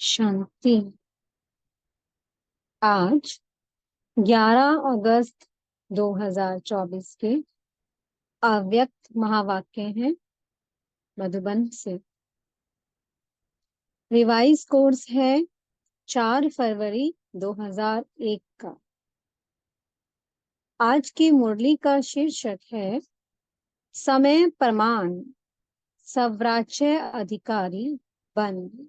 शांति। आज 11 अगस्त 2024 के अव्यक्त महावाक्य हैं मधुबन से। रिवाइज कोर्स है 4 फरवरी 2001 का। आज की मुरली का शीर्षक है समय प्रमाण स्वराज्य अधिकारी बन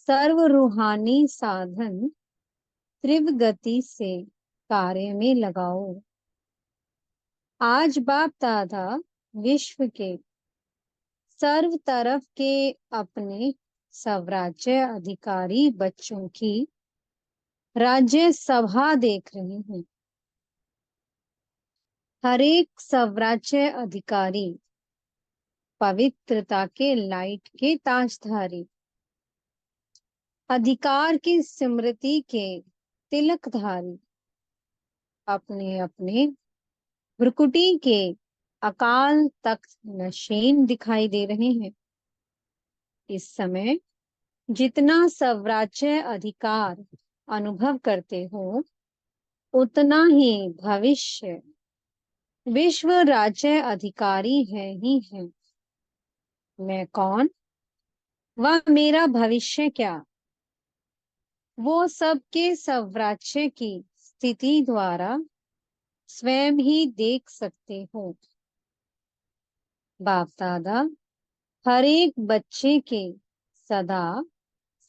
सर्व रूहानी साधन तीव्र गति से कार्य में लगाओ। आज बाप दादा विश्व के सर्व तरफ के अपने स्वराज्य अधिकारी बच्चों की राज्य सभा देख रहे हैं। हर एक स्वराज्य अधिकारी पवित्रता के लाइट के ताजधारी, अधिकार की स्मृति के तिलकधारी, अपने अपने भ्रुकुटी के अकाल तख्त नशीन दिखाई दे रहे हैं। इस समय जितना स्वराज्य अधिकार अनुभव करते हो, उतना ही भविष्य विश्व राज्य अधिकारी है ही है। मैं कौन, वह मेरा भविष्य क्या, वो सबके स्वराज्य की स्थिति द्वारा स्वयं ही देख सकते हो। बाप दादा हर एक बच्चे के सदा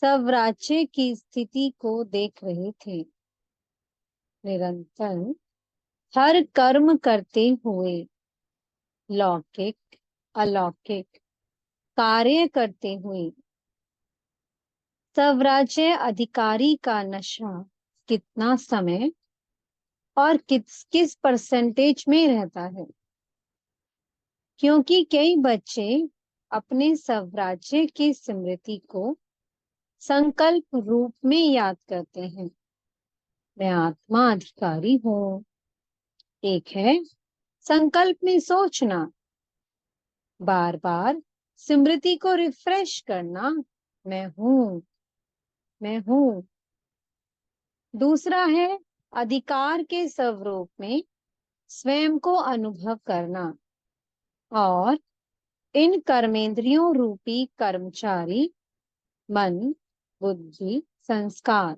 स्वराज्य की स्थिति को देख रहे थे। निरंतर हर कर्म करते हुए लौकिक अलौकिक कार्य करते हुए स्वराज्य अधिकारी का नशा कितना समय और किस किस परसेंटेज में रहता है। क्योंकि कई बच्चे अपने स्वराज्य की स्मृति को संकल्प रूप में याद करते हैं। मैं आत्मा अधिकारी हूँ। एक है संकल्प में सोचना, बार बार स्मृति को रिफ्रेश करना, मैं हूँ, मैं हूँ। दूसरा है अधिकार के स्वरूप में स्वयं को अनुभव करना और इन कर्मेंद्रियों रूपी कर्मचारी मन, बुद्धि, संस्कार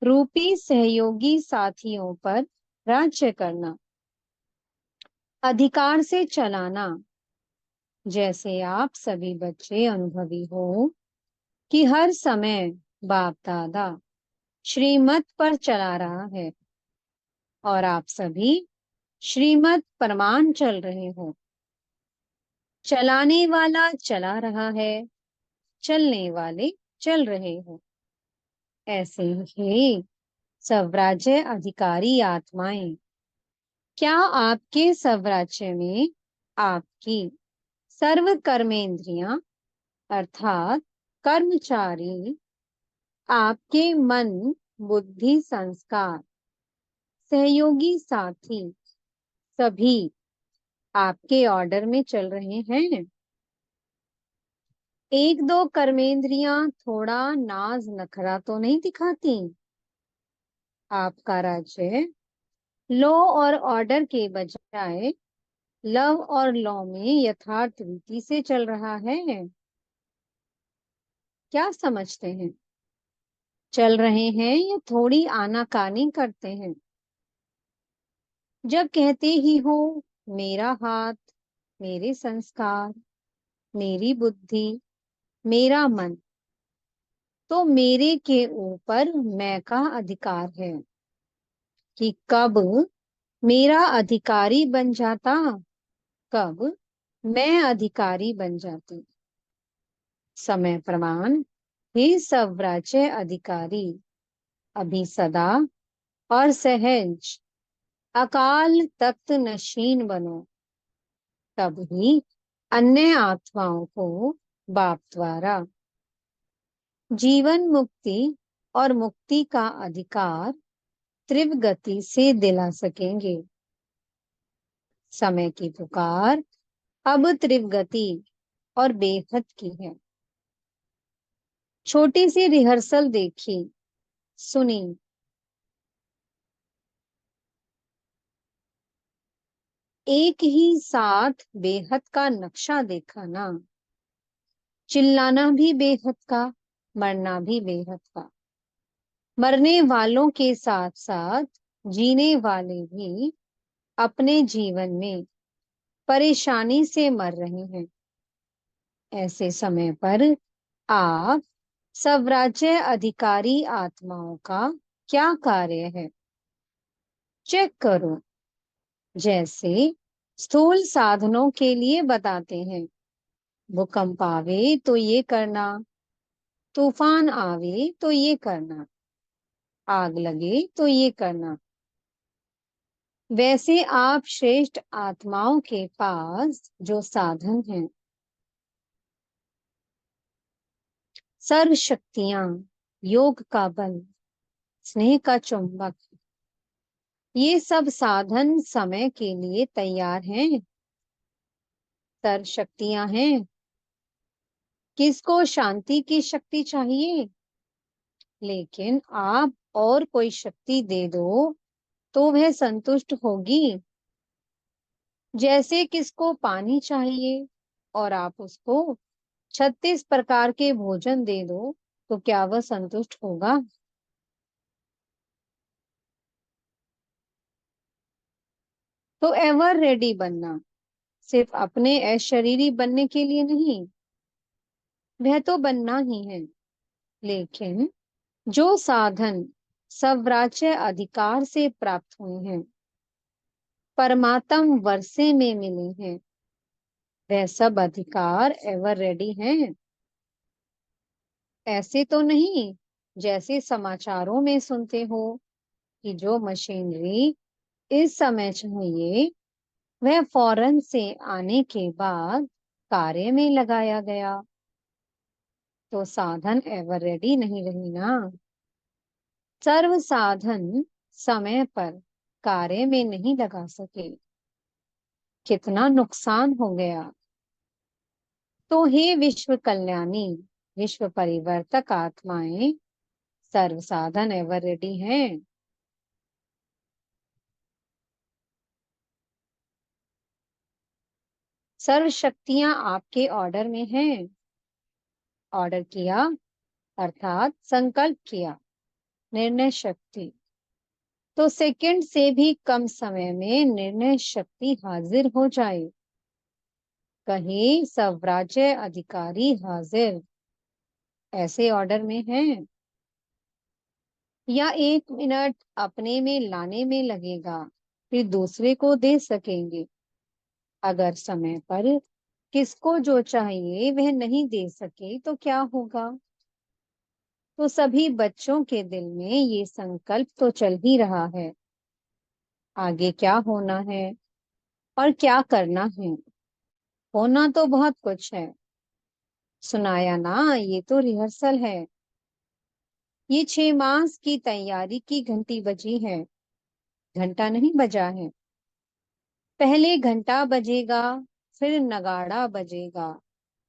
रूपी सहयोगी साथियों पर राज्य करना, अधिकार से चलाना। जैसे आप सभी बच्चे अनुभवी हो कि हर समय बाप दादा श्रीमत पर चला रहा है और आप सभी श्रीमत प्रमाण चल रहे हो। चलाने वाला चला रहा है, चलने वाले चल रहे हो। ऐसे ही स्वराज्य अधिकारी आत्माएं, क्या आपके स्वराज्य में आपकी सर्व कर्मेंद्रियां अर्थात कर्मचारी, आपके मन, बुद्धि, संस्कार, सहयोगी साथी सभी आपके ऑर्डर में चल रहे हैं? एक दो कर्मेंद्रियां थोड़ा नाज नखरा तो नहीं दिखाती? आपका राज्य लो और ऑर्डर के बजाय लव और लॉ में यथार्थ रीति से चल रहा है। क्या समझते हैं? चल रहे हैं या थोड़ी आनाकानी करते हैं? जब कहते ही हो मेरा हाथ, मेरे संस्कार, मेरी बुद्धि, मेरा मन, तो मेरे के ऊपर मैं का अधिकार है कि कब मेरा अधिकारी बन जाता, कब मैं अधिकारी बन जाती। समय प्रमाण, हे स्वराज्य अधिकारी, अभी सदा और सहज अकाल तख्त नशीन बनो, तब ही अन्य आत्माओं को बाप द्वारा जीवन मुक्ति और मुक्ति का अधिकार तीव्र गति से दिला सकेंगे। समय की पुकार अब तीव्र गति और बेहद की है। छोटी सी रिहर्सल देखी, सुनी। एक ही साथ बेहद का नक्शा देखा ना। चिल्लाना भी बेहद का, मरना भी बेहद का। मरने वालों के साथ साथ जीने वाले भी अपने जीवन में परेशानी से मर रहे हैं। ऐसे समय पर आप स्वराज्य अधिकारी आत्माओं का क्या कार्य है, चेक करो। जैसे स्थूल साधनों के लिए बताते हैं, भूकंप आवे तो ये करना, तूफान आवे तो ये करना, आग लगे तो ये करना। वैसे आप श्रेष्ठ आत्माओं के पास जो साधन हैं, सर्व शक्तियां, योग का बल, स्नेह का चुंबक, ये सब साधन समय के लिए तैयार हैं। सर्व शक्तियां हैं। किसको शांति की शक्ति चाहिए, लेकिन आप और कोई शक्ति दे दो तो वह संतुष्ट होगी। जैसे किसको पानी चाहिए और आप उसको 36 प्रकार के भोजन दे दो, तो क्या वह संतुष्ट होगा? तो एवर रेडी बनना सिर्फ अपने अशरीरी बनने के लिए नहीं, वह तो बनना ही है, लेकिन जो साधन स्वराज्य अधिकार से प्राप्त हुए हैं, परमात्म वर्षे में मिले हैं, वह सब अधिकार एवर रेडी हैं। ऐसे तो नहीं जैसे समाचारों में सुनते हो कि जो मशीनरी इस समय चाहिए वह फौरन से आने के बाद कार्य में लगाया गया, तो साधन एवर रेडी नहीं रही ना। सर्व साधन समय पर कार्य में नहीं लगा सके, कितना नुकसान हो गया। तो हे विश्व कल्याणी, विश्व परिवर्तक आत्माएं, सर्व साधन एवर रेडी हैं। सर्व शक्तियां आपके ऑर्डर में हैं। ऑर्डर किया अर्थात संकल्प किया, निर्णय शक्ति, तो सेकंड से भी कम समय में निर्णय शक्ति हाजिर हो जाए। कहीं स्वराज्य अधिकारी हाजिर, ऐसे ऑर्डर में हैं। या 1 मिनट अपने में लाने में लगेगा, फिर दूसरे को दे सकेंगे। अगर समय पर किसको जो चाहिए वह नहीं दे सके तो क्या होगा? तो सभी बच्चों के दिल में ये संकल्प तो चल ही रहा है, आगे क्या होना है और क्या करना है। होना तो बहुत कुछ है, सुनाया ना, ये तो रिहर्सल है। ये 6 मास की तैयारी की घंटी बजी है, घंटा नहीं बजा है। पहले घंटा बजेगा, फिर नगाड़ा बजेगा।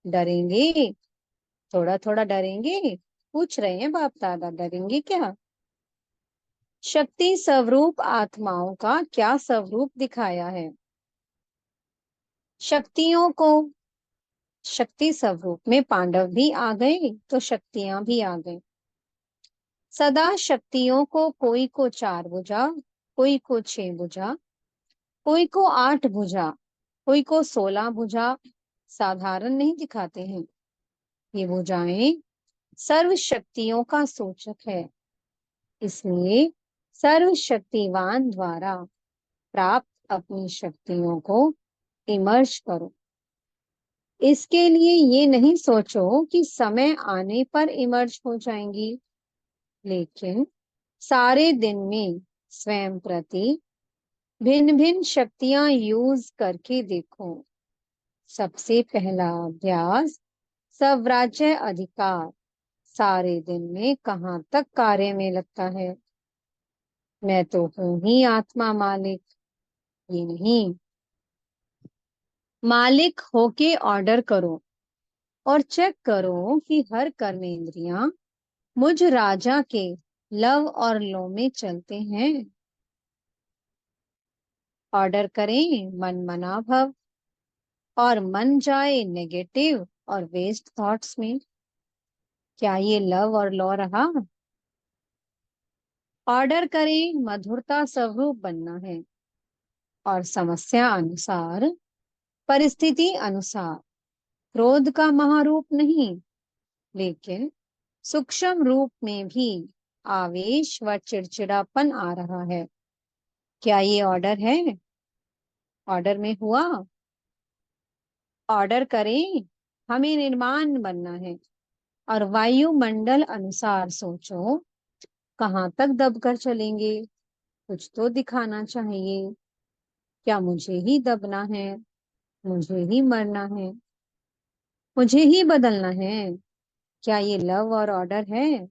डरेंगे? थोड़ा थोड़ा डरेंगे। पूछ रहे हैं बाप दादा, डरेंगे क्या? शक्ति स्वरूप आत्माओं का क्या स्वरूप दिखाया है? शक्तियों को, शक्ति स्वरूप में पांडव भी आ गए तो शक्तियां भी आ गई। सदा शक्तियों को, कोई को 4 भुजा, कोई को 6 भुजा, कोई को 8 भुजा, कोई को 16 भुजा, साधारण नहीं दिखाते हैं। ये भुजाएं सर्व शक्तियों का सूचक है। इसलिए सर्वशक्तिवान द्वारा प्राप्त अपनी शक्तियों को इमर्ज करो। इसके लिए ये नहीं सोचो कि समय आने पर इमर्ज हो जाएंगी, लेकिन सारे दिन में स्वयं प्रति भिन्न भिन्न शक्तियां यूज करके देखो। सबसे पहला अभ्यास, स्वराज्य अधिकार सारे दिन में कहाँ तक कार्य में लगता है। मैं तो हूं ही आत्मा मालिक, ये नहीं। मालिक होके ऑर्डर करो, और चेक करो कि हर कर्मेंद्रियां मुझ राजा के लव और लो में चलते हैं। ऑर्डर करें मन मना भव और मन जाए नेगेटिव और वेस्ट थॉट्स में। क्या ये लव और लॉ रहा? ऑर्डर करें मधुरता स्वरूप बनना है और समस्या अनुसार, परिस्थिति अनुसार, क्रोध का महारूप नहीं, लेकिन सूक्ष्म रूप में भी आवेश व चिड़चिड़ापन आ रहा है। क्या ये ऑर्डर है? ऑर्डर में हुआ? ऑर्डर करें, हमें निर्माण बनना है और वायुमंडल अनुसार सोचो, कहाँ तक दबकर चलेंगे? कुछ तो दिखाना चाहिए। क्या मुझे ही दबना है? मुझे ही मरना है? मुझे ही बदलना है? क्या ये लव और ऑर्डर है?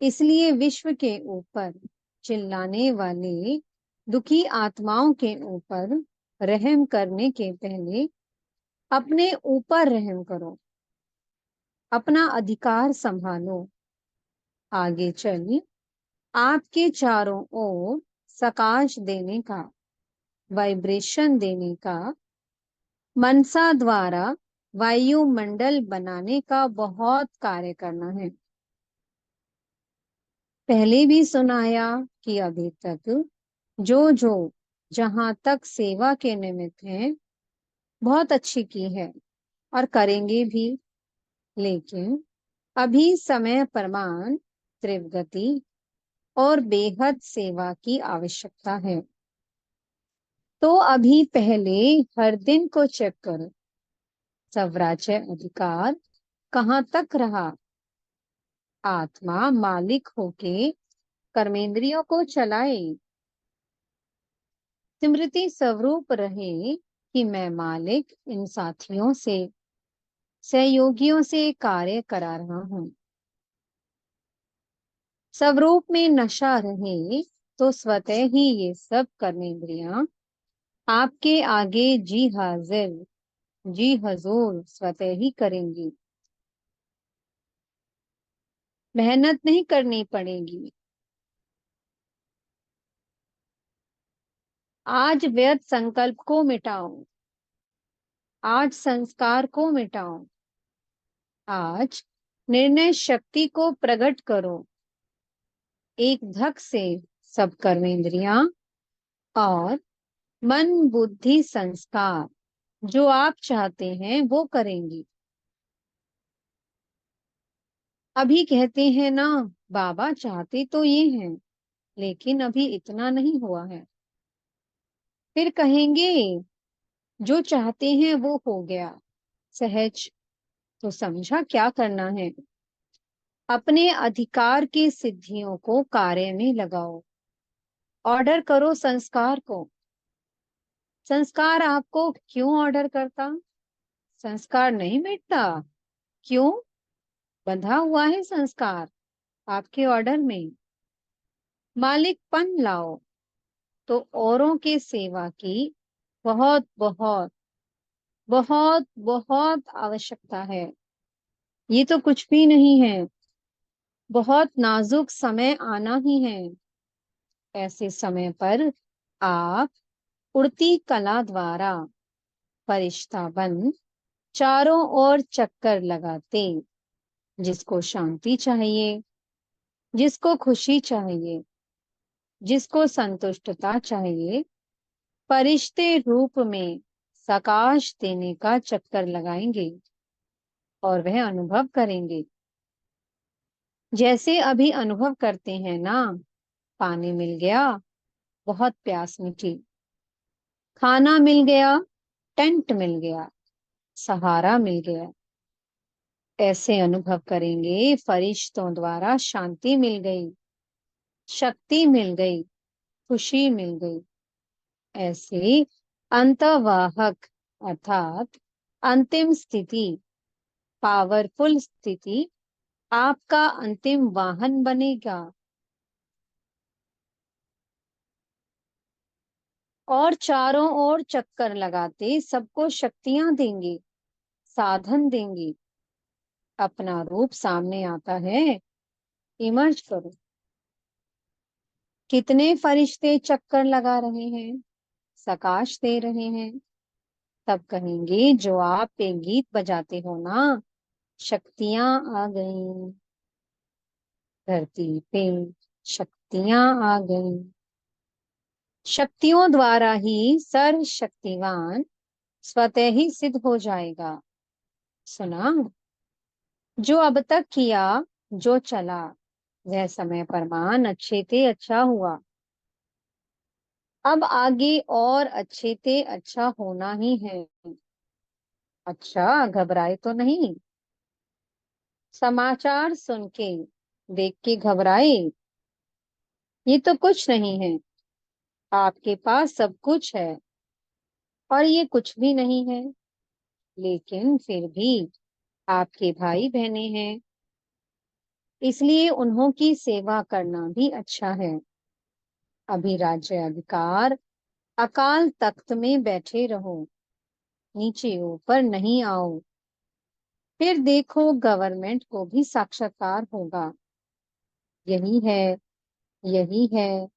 इसलिए विश्व के ऊपर चिल्लाने वाले दुखी आत्माओं के ऊपर रहम करने के पहले अपने ऊपर रहम करो, अपना अधिकार संभालो। आगे चल आपके चारों ओर सकाश देने का, वाइब्रेशन देने का, मनसा द्वारा वायुमंडल बनाने का बहुत कार्य करना है। पहले भी सुनाया कि अभी तक जो जो जहां तक सेवा के निमित्त हैं, बहुत अच्छी की है और करेंगे भी। लेकिन अभी समय प्रमाण, तीव्र गति और बेहद सेवा की आवश्यकता है। तो अभी पहले हर दिन को चेक करो, स्वराज्य अधिकार कहाँ तक रहा। आत्मा मालिक होके कर्मेंद्रियों को चलाए, स्मृति स्वरूप रहे कि मैं मालिक इन साथियों से, सहयोगियों से कार्य करा रहा हूँ। स्वरूप में नशा रहे तो स्वतः ही ये सब कर्मेंद्रियां आपके आगे जी हाजिर, जी हजूर स्वतः ही करेंगी। मेहनत नहीं करनी पड़ेगी। आज व्यर्थ संकल्प को मिटाओ, आज संस्कार को मिटाओ, आज निर्णय शक्ति को प्रकट करो। एक धक से सब कर्मेंद्रियां और मन बुद्धि संस्कार जो आप चाहते हैं वो करेंगी। अभी कहते हैं ना, बाबा चाहते तो ये हैं, लेकिन अभी इतना नहीं हुआ है। फिर कहेंगे जो चाहते हैं वो हो गया सहज। तो समझा क्या करना है? अपने अधिकार की सिद्धियों को कार्य में लगाओ। ऑर्डर करो संस्कार को। संस्कार आपको क्यों ऑर्डर करता? संस्कार नहीं मिटता। क्यों? बंधा हुआ है संस्कार आपके ऑर्डर में। मालिकपन लाओ तो औरों के सेवा की बहुत बहुत बहुत बहुत आवश्यकता है। ये तो कुछ भी नहीं है, बहुत नाजुक समय आना ही है। ऐसे समय पर आप उड़ती कला द्वारा फरिश्ता बन चारों ओर चक्कर लगाते, जिसको शांति चाहिए, जिसको खुशी चाहिए, जिसको संतुष्टता चाहिए, फरिश्ते रूप में सकाश देने का चक्कर लगाएंगे और वह अनुभव करेंगे। जैसे अभी अनुभव करते हैं ना, पानी मिल गया, बहुत प्यास मिटी। खाना मिल गया, टेंट मिल गया, सहारा मिल गया। ऐसे अनुभव करेंगे फरिश्तों द्वारा शांति मिल गई, शक्ति मिल गई, खुशी मिल गई। ऐसे अंतवाहक अर्थात अंतिम स्थिति, पावरफुल स्थिति आपका अंतिम वाहन बनेगा और चारों ओर चक्कर लगाते सबको शक्तियां देंगे, साधन देंगी। अपना रूप सामने आता है, इमर्ज करो। कितने फरिश्ते चक्कर लगा रहे हैं, सकाश दे रहे हैं। तब कहेंगे जो आप पे गीत बजाते हो ना, शक्तियां आ गईं। धरती पे शक्तियां आ गईं। शक्तियों द्वारा ही सर्वशक्तिवान स्वतः ही सिद्ध हो जाएगा। सुना? जो अब तक किया, जो चला, वह समय प्रमाण अच्छे ते अच्छा हुआ। अब आगे और अच्छे ते अच्छा होना ही है। अच्छा, घबराए तो नहीं? समाचार सुन के, देख के घबराए? ये तो कुछ नहीं है। आपके पास सब कुछ है और ये कुछ भी नहीं है। लेकिन फिर भी आपके भाई बहनें हैं, इसलिए उन्हों की सेवा करना भी अच्छा है। अभी राज्य अधिकार अकाल तख्त में बैठे रहो, नीचे ऊपर नहीं आओ। फिर देखो गवर्नमेंट को भी साक्षात्कार होगा। यही है, यही है,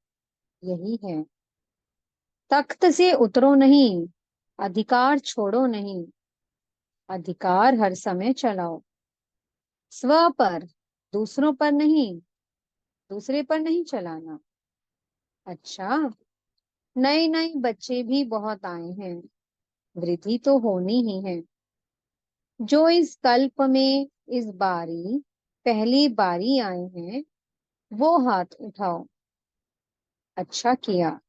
यही है। तख्त से उतरो नहीं, अधिकार छोड़ो नहीं। अधिकार हर समय चलाओ, स्व पर, दूसरों पर नहीं, दूसरे पर नहीं चलाना। अच्छा, नए नए बच्चे भी बहुत आए हैं, वृद्धि तो होनी ही है। जो इस कल्प में इस बारी पहली बारी आए हैं, वो हाथ उठाओ। अच्छा किया,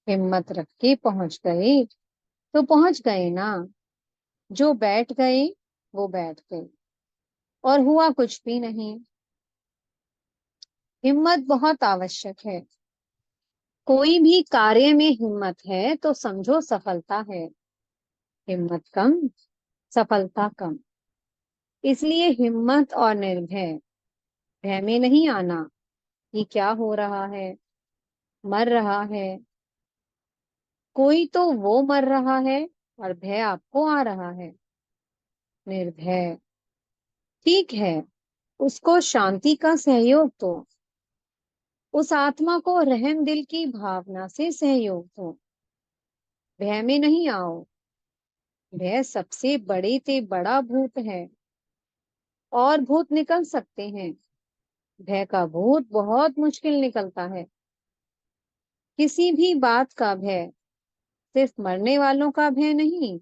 हिम्मत रख के पहुंच गए तो पहुंच गए ना। जो बैठ गए वो बैठ गए और हुआ कुछ भी नहीं। हिम्मत बहुत आवश्यक है। कोई भी कार्य में हिम्मत है तो समझो सफलता है। हिम्मत कम, सफलता कम। इसलिए हिम्मत और निर्भय, भय में नहीं आना कि क्या हो रहा है, मर रहा है। कोई तो वो मर रहा है और भय आपको आ रहा है। निर्भय, ठीक है, उसको शांति का सहयोग दो। उस आत्मा को रहम दिल की भावना से सहयोग दो। भय में नहीं आओ। भय सबसे बड़े ते बड़ा भूत है। और भूत निकल सकते हैं, भय का भूत बहुत मुश्किल निकलता है। किसी भी बात का भय, सिर्फ मरने वालों का भय नहीं,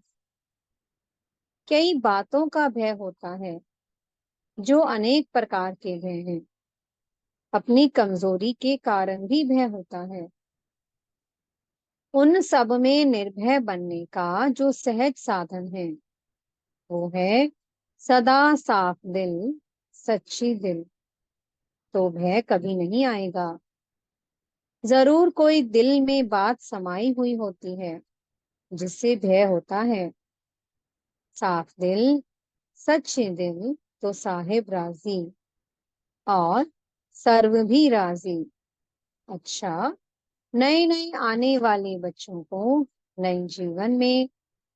कई बातों का भय होता है, जो अनेक प्रकार के भय हैं। अपनी कमजोरी के कारण भी भय होता है। उन सब में निर्भय बनने का जो सहज साधन है, वो है सदा साफ दिल, सच्ची दिल। तो भय कभी नहीं आएगा। जरूर कोई दिल में बात समाई हुई होती है जिससे भय होता है। साफ दिल, सच्चे दिल तो साहिब राजी और सर्व भी राजी। अच्छा, नए नए आने वाले बच्चों को नए जीवन में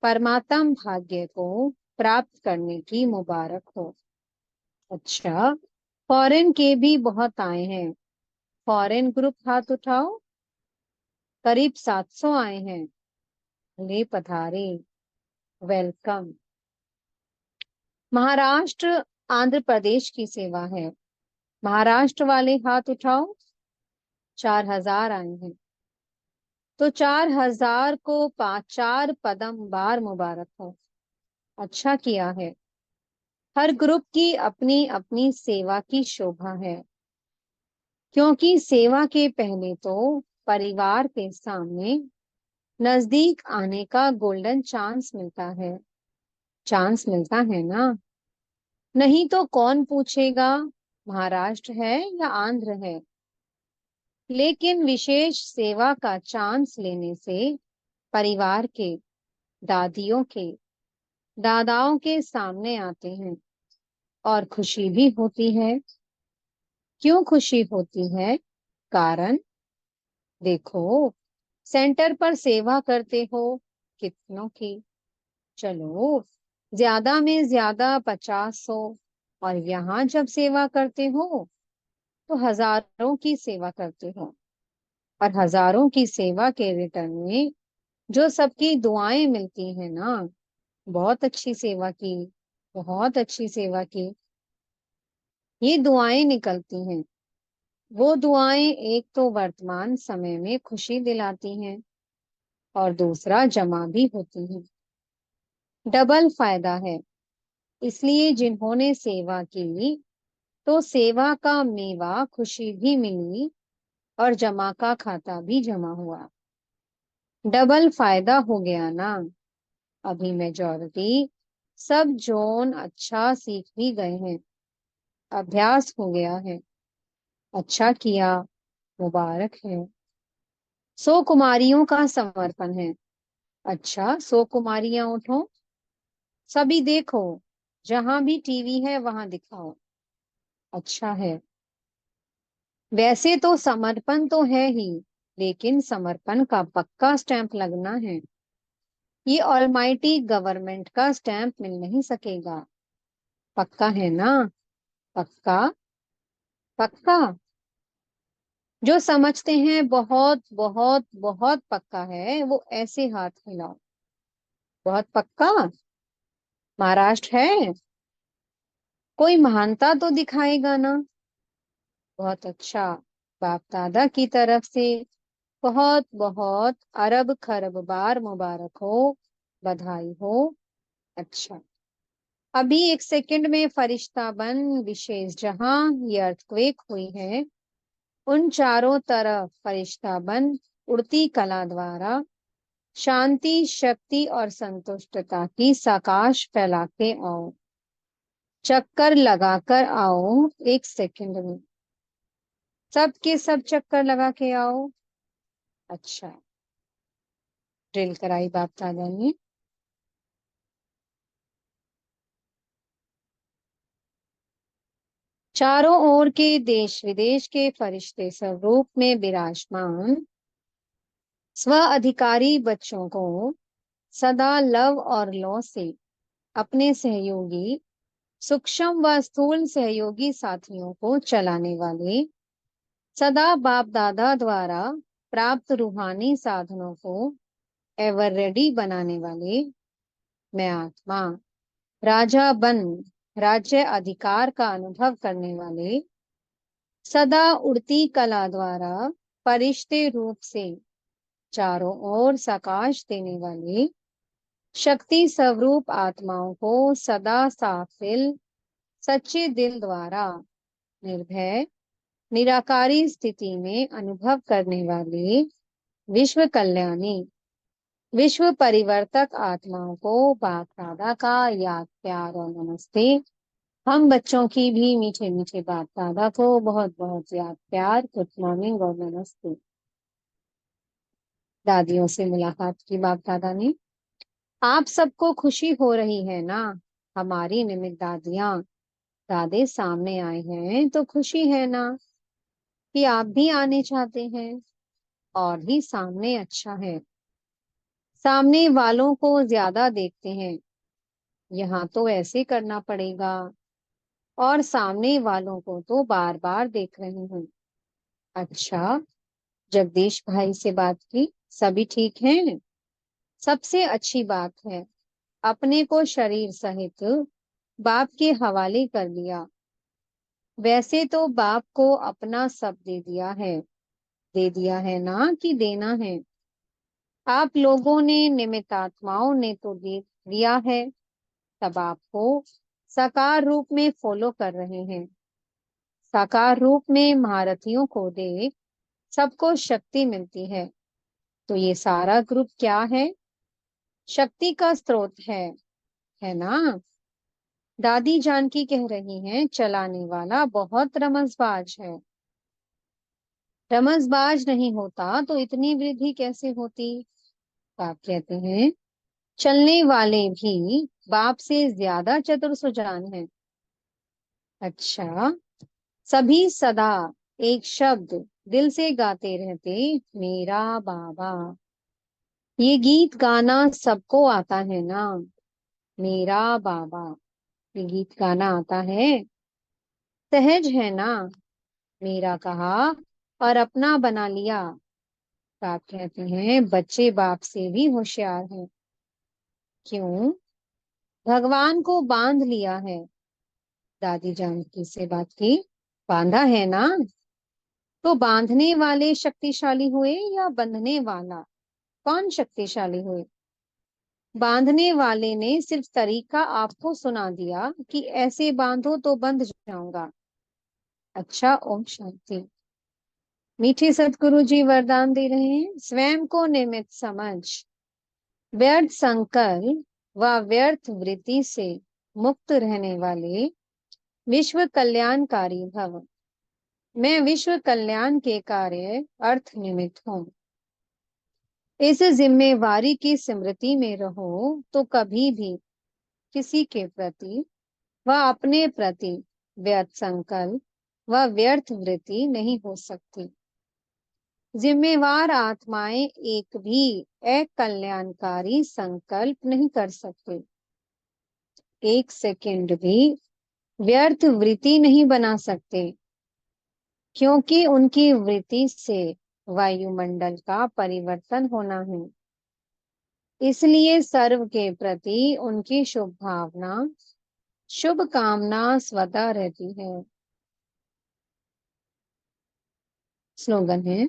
परमात्म भाग्य को प्राप्त करने की मुबारक हो। अच्छा, फॉरेन के भी बहुत आए हैं। फॉरेन ग्रुप हाथ उठाओ। करीब 700 आए हैं। ले पधारे, वेलकम। महाराष्ट्र, आंध्र प्रदेश की सेवा है। महाराष्ट्र वाले हाथ उठाओ। 4000 आए हैं। तो 4000 को 4 पदम बार मुबारक हो। अच्छा किया है। हर ग्रुप की अपनी अपनी सेवा की शोभा है, क्योंकि सेवा के पहले तो परिवार के सामने नजदीक आने का गोल्डन चांस मिलता है। चांस मिलता है ना? नहीं तो कौन पूछेगा महाराष्ट्र है या आंध्र है। लेकिन विशेष सेवा का चांस लेने से परिवार के, दादियों के, दादाओं के सामने आते हैं और खुशी भी होती है। क्यों खुशी होती है? कारण देखो, सेंटर पर सेवा करते हो कितनों की। चलो, ज्यादा में ज्यादा 50-100, और यहाँ जब सेवा करते हो तो हजारों की सेवा करते हो, और हजारों की सेवा के रिटर्न में जो सबकी दुआएं मिलती हैं ना, बहुत अच्छी सेवा की, बहुत अच्छी सेवा की, ये दुआएं निकलती हैं। वो दुआएं एक तो वर्तमान समय में खुशी दिलाती हैं, और दूसरा जमा भी होती हैं। डबल फायदा है। इसलिए जिन्होंने सेवा की तो सेवा का मेवा खुशी भी मिली, और जमा का खाता भी जमा हुआ। डबल फायदा हो गया ना। अभी मेजॉरिटी सब जोन अच्छा सीख भी गए हैं, अभ्यास हो गया है। अच्छा किया, मुबारक है। 100 कुमारियों का समर्पण है। अच्छा, 100 कुमारियां उठो, सभी देखो, जहां भी टीवी है वहां दिखाओ। अच्छा है। वैसे तो समर्पण तो है ही, लेकिन समर्पण का पक्का स्टैंप लगना है। ये ऑलमाइटी गवर्नमेंट का स्टैंप मिल नहीं सकेगा। पक्का है ना? पक्का? पक्का? जो समझते हैं बहुत बहुत बहुत पक्का है, वो ऐसे हाथ हिलाओ। बहुत पक्का? महाराष्ट्र है? कोई महानता तो दिखाएगा ना। बहुत अच्छा। बाप दादा की तरफ से बहुत बहुत अरब खरब बार मुबारक हो, बधाई हो। अच्छा। अभी 1 सेकंड में फरिश्ता बन विशेष जहां ये अर्थक्वेक हुई है, उन चारों तरफ फरिश्ता बन उड़ती कला द्वारा शांति, शक्ति और संतुष्टता की साकाश फैला के आओ। चक्कर लगाकर आओ 1 सेकंड में। सब के सब चक्कर लगा के आओ। अच्छा। ड्रिल कराई बाप दादा ने। चारों ओर के देश विदेश के फरिश्ते स्वरूप में विराजमान स्व अधिकारी बच्चों को सदा लव और लौ से अपने सहयोगी, सूक्ष्म व स्थूल सहयोगी साथियों को चलाने वाले, सदा बाप दादा द्वारा प्राप्त रूहानी साधनों को एवर रेडी बनाने वाले, मैं आत्मा राजा बन राज्य अधिकार का अनुभव करने वाले, सदा उड़ती कला द्वारा परिश्ते रूप से चारों ओर सकाश देने वाले, शक्ति स्वरूप आत्माओं को सदा साफिल सच्चे दिल द्वारा निर्भय निराकारी स्थिति में अनुभव करने वाले, विश्व कल्याणी विश्व परिवर्तक आत्माओं को बाप दादा का याद, प्यार और नमस्ते। हम बच्चों की भी मीठे मीठे बाप दादा को बहुत बहुत याद, प्यार, गुड मॉर्निंग और नमस्ते। दादियों से मुलाकात की बाप दादा ने। आप सबको खुशी हो रही है ना? हमारी निमित्त दादियां दादे सामने आए हैं तो खुशी है ना? कि आप भी आने चाहते हैं? और भी सामने अच्छा है। सामने वालों को ज्यादा देखते हैं, यहाँ तो ऐसे करना पड़ेगा, और सामने वालों को तो बार बार देख रही हूँ। अच्छा। जगदीश भाई से बात की, सभी ठीक हैं? सबसे अच्छी बात है। अपने को शरीर सहित बाप के हवाले कर दिया। वैसे तो बाप को अपना सब दे दिया है ना, कि देना है? आप लोगों ने निमित्त आत्माओं ने तो दे दिया है, तब आपको साकार रूप में फॉलो कर रहे हैं। साकार रूप में महारथियों को देख सबको शक्ति मिलती है। तो ये सारा ग्रुप क्या है? शक्ति का स्रोत है ना? दादी जानकी कह रही हैं चलाने वाला बहुत रमसबाज है। रमसबाज नहीं होता तो इतनी वृद्धि कैसे होती? आप कहते हैं चलने वाले भी बाप से ज्यादा चतुर सुजान हैं। अच्छा। सभी सदा एक शब्द दिल से गाते रहते, मेरा बाबा। ये गीत गाना सबको आता है ना? मेरा बाबा, ये गीत गाना आता है? सहज है ना? मेरा कहा और अपना बना लिया। बाप कहते हैं बच्चे बाप से भी होशियार हैं। क्यों? भगवान को बांध लिया है। दादी जानकी से बात की। बांधा है ना? तो बांधने वाले शक्तिशाली हुए या बंधने वाला? कौन शक्तिशाली हुए? बांधने वाले ने सिर्फ तरीका आपको सुना दिया कि ऐसे बांधो तो बंध जाऊंगा। अच्छा, ओम शांति। मीठे सतगुरु जी वरदान दे रहे हैं, स्वयं को निमित्त समझ, व्यर्थ संकल्प व व्यर्थ वृत्ति से मुक्त रहने वाले विश्व कल्याणकारी भव। मैं विश्व कल्याण के कार्य अर्थ निमित्त हूँ। इस जिम्मेवारी की स्मृति में रहो तो कभी भी किसी के प्रति व अपने प्रति व्यर्थ संकल्प व व्यर्थ वृत्ति नहीं हो सकती। जिम्मेवार आत्माएं एक भी अकल्याणकारी संकल्प नहीं कर सकते, एक सेकंड भी व्यर्थ वृत्ति नहीं बना सकते, क्योंकि उनकी वृत्ति से वायुमंडल का परिवर्तन होना है। इसलिए सर्व के प्रति उनकी शुभ भावना, शुभ कामना स्वतः रहती है। स्लोगन है,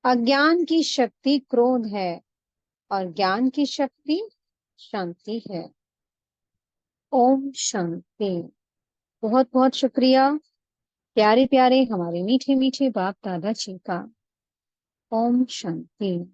अज्ञान की शक्ति क्रोध है और ज्ञान की शक्ति शांति है। ओम शांति। बहुत बहुत शुक्रिया प्यारे प्यारे हमारे मीठे मीठे बाप दादा जी का। ओम शांति।